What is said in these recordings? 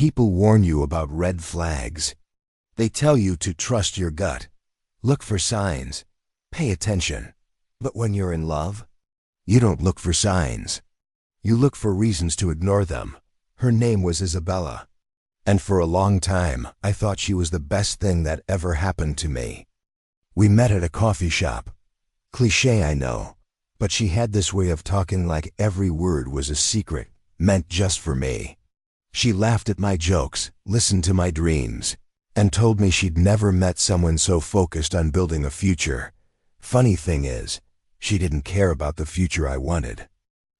People warn you about red flags. They tell you to trust your gut. Look for signs. Pay attention. But when you're in love, you don't look for signs. You look for reasons to ignore them. Her name was Isabella. And for a long time, I thought she was the best thing that ever happened to me. We met at a coffee shop. Cliché, I know, but she had this way of talking like every word was a secret, meant just for me. She laughed at my jokes, listened to my dreams, and told me she'd never met someone so focused on building a future. Funny thing is, she didn't care about the future I wanted.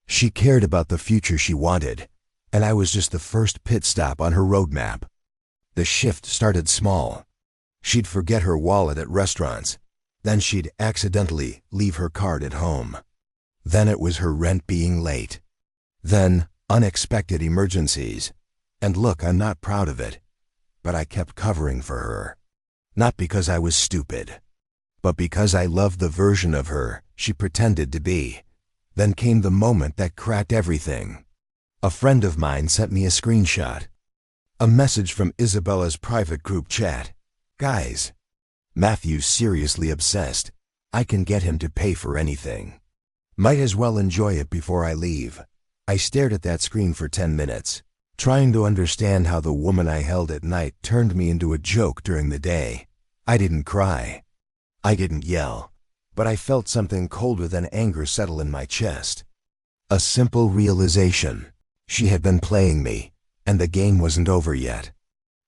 She cared about the future she wanted, and I was just the first pit stop on her roadmap. The shift started small. She'd forget her wallet at restaurants. Then she'd accidentally leave her card at home. Then it was her rent being late. Then unexpected emergencies. And look, I'm not proud of it, but I kept covering for her. Not because I was stupid, but because I loved the version of her she pretended to be. Then came the moment that cracked everything. A friend of mine sent me a screenshot. A message from Isabella's private group chat. Guys, Matthew's seriously obsessed. I can get him to pay for anything. Might as well enjoy it before I leave. I stared at that screen for 10 minutes, trying to understand how the woman I held at night turned me into a joke during the day. I didn't cry. I didn't yell, but I felt something colder than anger settle in my chest. A simple realization. She had been playing me, and the game wasn't over yet.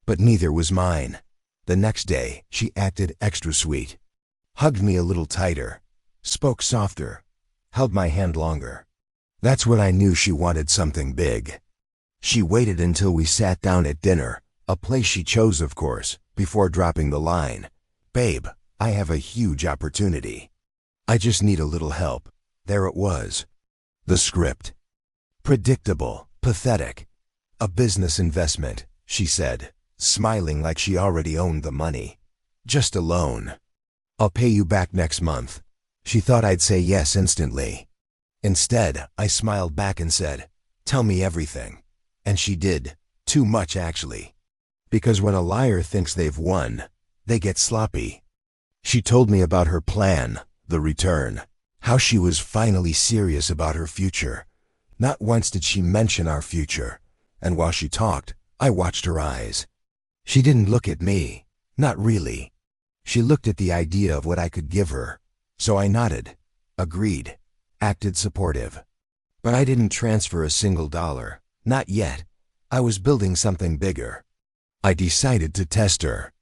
But neither was mine. The next day, she acted extra sweet. Hugged me a little tighter, spoke softer, held my hand longer. That's when I knew she wanted something big. She waited until we sat down at dinner, a place she chose, of course, before dropping the line. Babe, I have a huge opportunity. I just need a little help. There it was. The script. Predictable, pathetic. A business investment, she said, smiling like she already owned the money. Just a loan. I'll pay you back next month. She thought I'd say yes instantly. Instead, I smiled back and said, tell me everything. And she did. Too much, actually. Because when a liar thinks they've won, they get sloppy. She told me about her plan, the return, how she was finally serious about her future. Not once did she mention our future, and while she talked, I watched her eyes. She didn't look at me, not really. She looked at the idea of what I could give her, so I nodded, agreed, acted supportive. But I didn't transfer a single dollar, not yet. I was building something bigger. I decided to test her.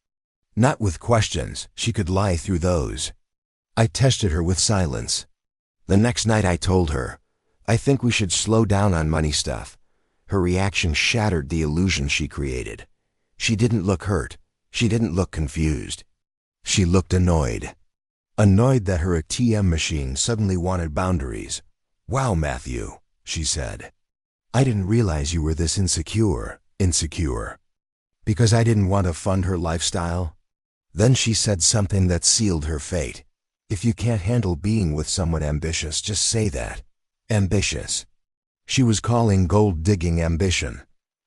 Not with questions, she could lie through those. I tested her with silence. The next night I told her, I think we should slow down on money stuff. Her reaction shattered the illusion she created. She didn't look hurt. She didn't look confused. She looked annoyed. Annoyed that her ATM machine suddenly wanted boundaries. Wow, Matthew, she said. I didn't realize you were this insecure. Because I didn't want to fund her lifestyle? Then she said something that sealed her fate. If you can't handle being with someone ambitious, just say that. Ambitious. She was calling gold-digging ambition.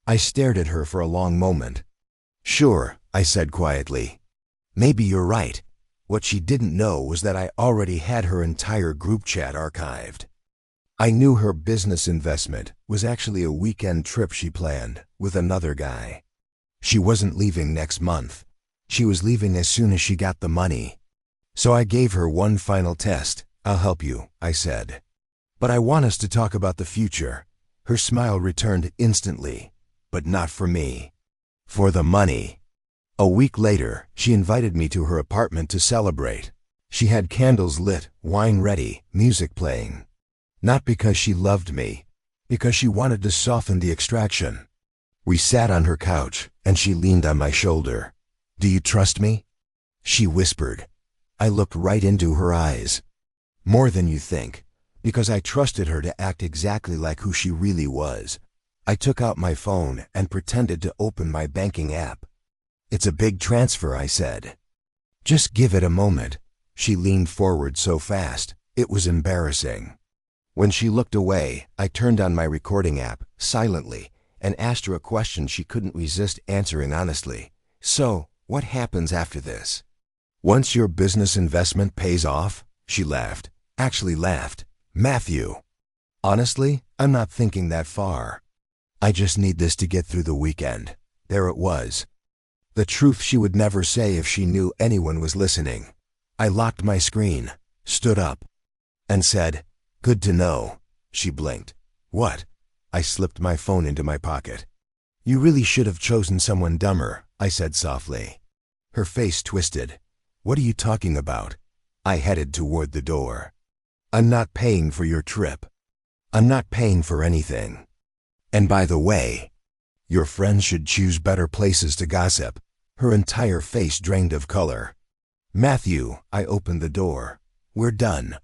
I stared at her for a long moment. Sure, I said quietly. Maybe you're right. What she didn't know was that I already had her entire group chat archived. I knew her business investment was actually a weekend trip she planned with another guy. She wasn't leaving next month. She was leaving as soon as she got the money. So I gave her one final test. I'll help you, I said. But I want us to talk about the future. Her smile returned instantly, but not for me. For the money. A week later, she invited me to her apartment to celebrate. She had candles lit, wine ready, music playing. Not because she loved me, because she wanted to soften the extraction. We sat on her couch, and she leaned on my shoulder. Do you trust me? She whispered. I looked right into her eyes. More than you think, because I trusted her to act exactly like who she really was. I took out my phone and pretended to open my banking app. It's a big transfer, I said. Just give it a moment. She leaned forward so fast, it was embarrassing. When she looked away, I turned on my recording app, silently, and asked her a question she couldn't resist answering honestly. "So, what happens after this? Once your business investment pays off?" She laughed. Actually laughed. "Matthew, honestly, I'm not thinking that far. I just need this to get through the weekend." There it was. The truth she would never say if she knew anyone was listening. I locked my screen, stood up, and said, "Good to know." She blinked. "What?" I slipped my phone into my pocket. "You really should have chosen someone dumber," I said softly. Her face twisted. "What are you talking about?" I headed toward the door. "I'm not paying for your trip. I'm not paying for anything. And by the way, your friends should choose better places to gossip." Her entire face drained of color. "Matthew," I opened the door. "We're done.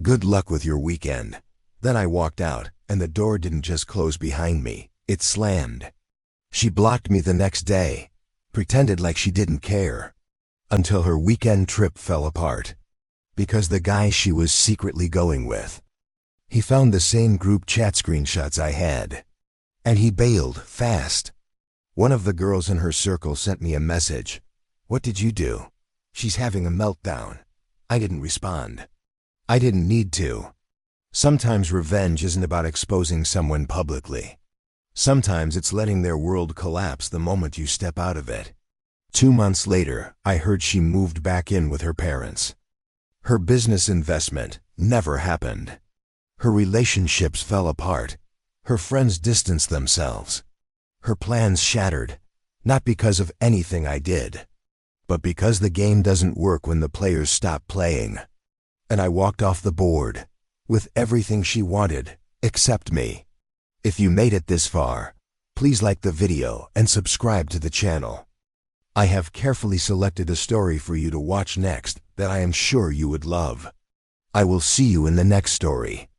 Good luck with your weekend." Then I walked out, and the door didn't just close behind me, it slammed. She blocked me the next day, pretended like she didn't care, until her weekend trip fell apart. Because the guy she was secretly going with, he found the same group chat screenshots I had. And he bailed fast. One of the girls in her circle sent me a message. "What did you do? She's having a meltdown." I didn't respond. I didn't need to. Sometimes revenge isn't about exposing someone publicly. Sometimes it's letting their world collapse the moment you step out of it. 2 months later, I heard she moved back in with her parents. Her business investment never happened. Her relationships fell apart. Her friends distanced themselves. Her plans shattered, not because of anything I did, but because the game doesn't work when the players stop playing. And I walked off the board, with everything she wanted, except me. If you made it this far, please like the video and subscribe to the channel. I have carefully selected a story for you to watch next that I am sure you would love. I will see you in the next story.